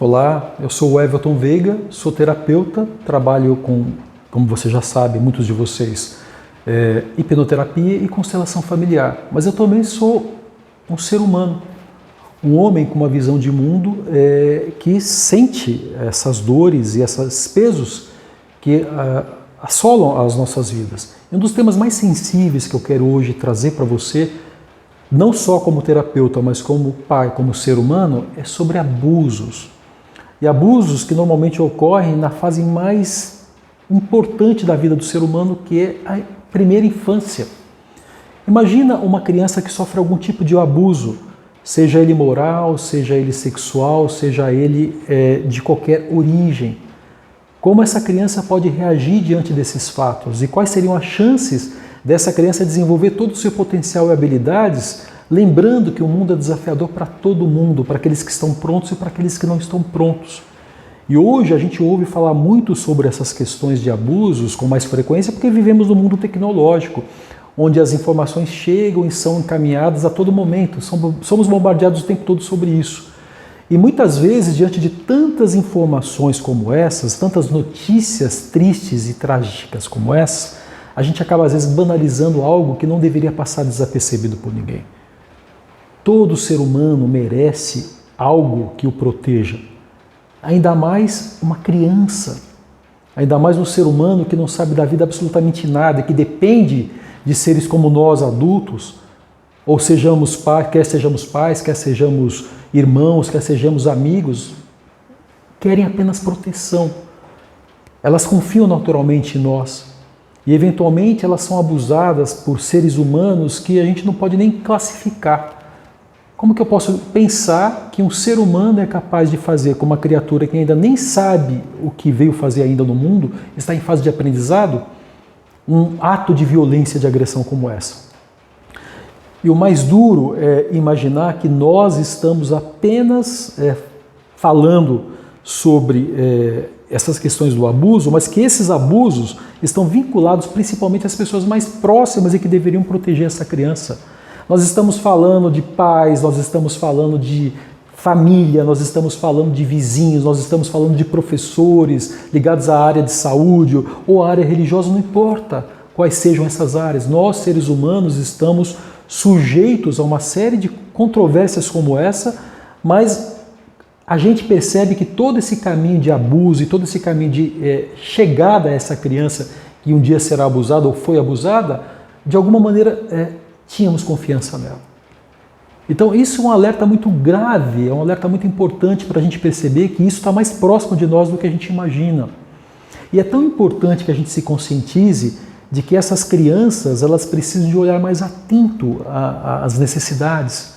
Olá, eu sou o Everton Veiga, sou terapeuta, trabalho com, como você já sabe, muitos de vocês, hipnoterapia e constelação familiar. Mas eu também sou um ser humano, um homem com uma visão de mundo que sente essas dores e esses pesos que assolam as nossas vidas. E um dos temas mais sensíveis que eu quero hoje trazer para você, não só como terapeuta, mas como pai, como ser humano, é sobre abusos. E abusos que normalmente ocorrem na fase mais importante da vida do ser humano, que é a primeira infância. Imagina uma criança que sofre algum tipo de abuso, seja ele moral, seja ele sexual, seja ele de qualquer origem. Como essa criança pode reagir diante desses fatos e quais seriam as chances dessa criança desenvolver todo o seu potencial e habilidades, lembrando que o mundo é desafiador para todo mundo, para aqueles que estão prontos e para aqueles que não estão prontos. E hoje a gente ouve falar muito sobre essas questões de abusos com mais frequência porque vivemos num mundo tecnológico, onde as informações chegam e são encaminhadas a todo momento, somos bombardeados o tempo todo sobre isso. E muitas vezes, diante de tantas informações como essas, tantas notícias tristes e trágicas como essas, a gente acaba às vezes banalizando algo que não deveria passar desapercebido por ninguém. Todo ser humano merece algo que o proteja. Ainda mais uma criança, ainda mais um ser humano que não sabe da vida absolutamente nada, que depende de seres como nós, adultos, ou sejamos pais, quer sejamos irmãos, quer sejamos amigos, querem apenas proteção. Elas confiam naturalmente em nós e eventualmente elas são abusadas por seres humanos que a gente não pode nem classificar. Como que eu posso pensar que um ser humano é capaz de fazer com uma criatura que ainda nem sabe o que veio fazer ainda no mundo, está em fase de aprendizado, um ato de violência, de agressão como essa? E o mais duro é imaginar que nós estamos apenas falando sobre essas questões do abuso, mas que esses abusos estão vinculados principalmente às pessoas mais próximas e que deveriam proteger essa criança. Nós estamos falando de pais, nós estamos falando de família, nós estamos falando de vizinhos, nós estamos falando de professores ligados à área de saúde ou à área religiosa, não importa quais sejam essas áreas. Nós, seres humanos, estamos sujeitos a uma série de controvérsias como essa, mas a gente percebe que todo esse caminho de abuso e todo esse caminho de chegada a essa criança que um dia será abusada ou foi abusada, de alguma maneira tínhamos confiança nela. Então isso é um alerta muito grave, é um alerta muito importante para a gente perceber que isso está mais próximo de nós do que a gente imagina. E é tão importante que a gente se conscientize de que essas crianças elas precisam de um olhar mais atento às necessidades.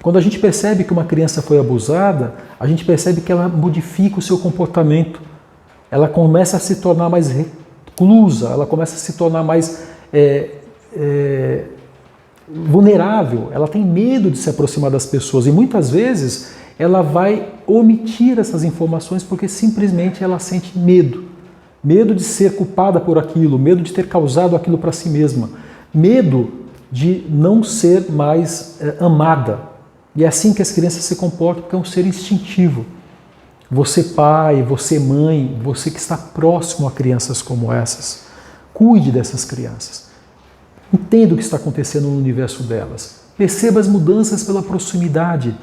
Quando a gente percebe que uma criança foi abusada, a gente percebe que ela modifica o seu comportamento, ela começa a se tornar mais reclusa, ela começa a se tornar mais vulnerável, ela tem medo de se aproximar das pessoas e muitas vezes ela vai omitir essas informações porque simplesmente ela sente medo. Medo de ser culpada por aquilo, medo de ter causado aquilo para si mesma, medo de não ser mais amada. E é assim que as crianças se comportam, porque é um ser instintivo. Você pai, você mãe, você que está próximo a crianças como essas, cuide dessas crianças. Entenda o que está acontecendo no universo delas. Perceba as mudanças pela proximidade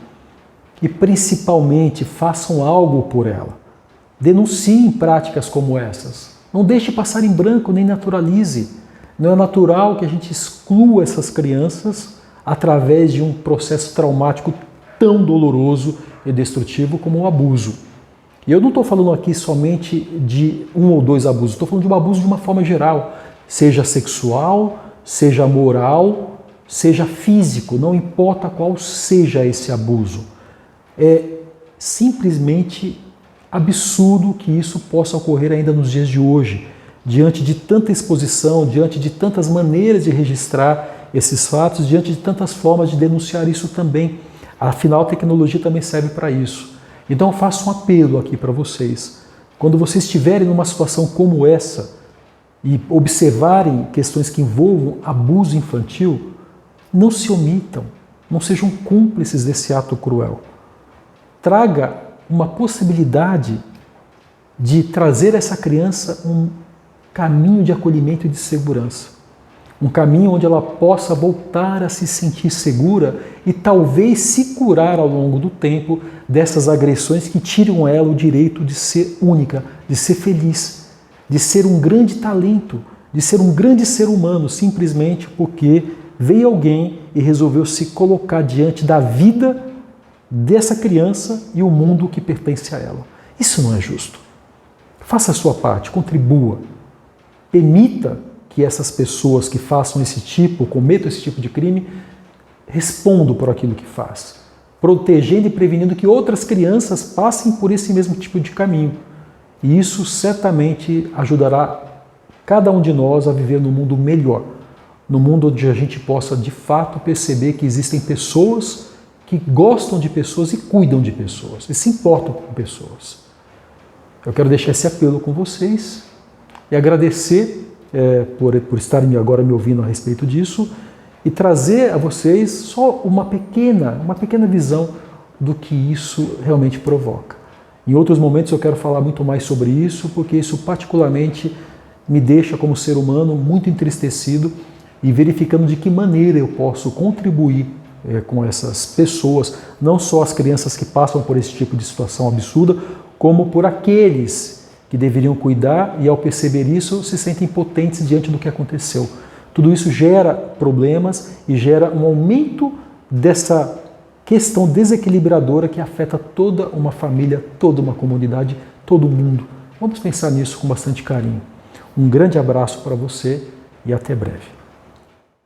e principalmente façam algo por ela. Denunciem práticas como essas. Não deixe passar em branco, nem naturalize. Não é natural que a gente exclua essas crianças através de um processo traumático tão doloroso e destrutivo como o abuso. E eu não estou falando aqui somente de um ou dois abusos, estou falando de um abuso de uma forma geral, seja sexual, seja moral, seja físico, não importa qual seja esse abuso. É simplesmente absurdo que isso possa ocorrer ainda nos dias de hoje, diante de tanta exposição, diante de tantas maneiras de registrar esses fatos, diante de tantas formas de denunciar isso também. Afinal, a tecnologia também serve para isso. Então eu faço um apelo aqui para vocês. Quando vocês estiverem numa situação como essa e observarem questões que envolvam abuso infantil, não se omitam, não sejam cúmplices desse ato cruel. Traga uma possibilidade de trazer a essa criança um caminho de acolhimento e de segurança. Um caminho onde ela possa voltar a se sentir segura e talvez se curar ao longo do tempo dessas agressões que tiram ela o direito de ser única, de ser feliz, de ser um grande talento, de ser um grande ser humano, simplesmente porque veio alguém e resolveu se colocar diante da vida dessa criança e o mundo que pertence a ela. Isso não é justo. Faça a sua parte, contribua. Permita que essas pessoas que façam esse tipo, cometam esse tipo de crime, respondam por aquilo que faz, protegendo e prevenindo que outras crianças passem por esse mesmo tipo de caminho. E isso certamente ajudará cada um de nós a viver num mundo melhor, num mundo onde a gente possa de fato perceber que existem pessoas que gostam de pessoas e cuidam de pessoas, e se importam com pessoas. Eu quero deixar esse apelo com vocês e agradecer por estarem agora me ouvindo a respeito disso e trazer a vocês só uma pequena visão do que isso realmente provoca. Em outros momentos eu quero falar muito mais sobre isso, porque isso particularmente me deixa como ser humano muito entristecido e verificando de que maneira eu posso contribuir com essas pessoas, não só as crianças que passam por esse tipo de situação absurda, como por aqueles que deveriam cuidar e ao perceber isso se sentem impotentes diante do que aconteceu. Tudo isso gera problemas e gera um aumento dessa questão desequilibradora que afeta toda uma família, toda uma comunidade, todo mundo. Vamos pensar nisso com bastante carinho. Um grande abraço para você e até breve.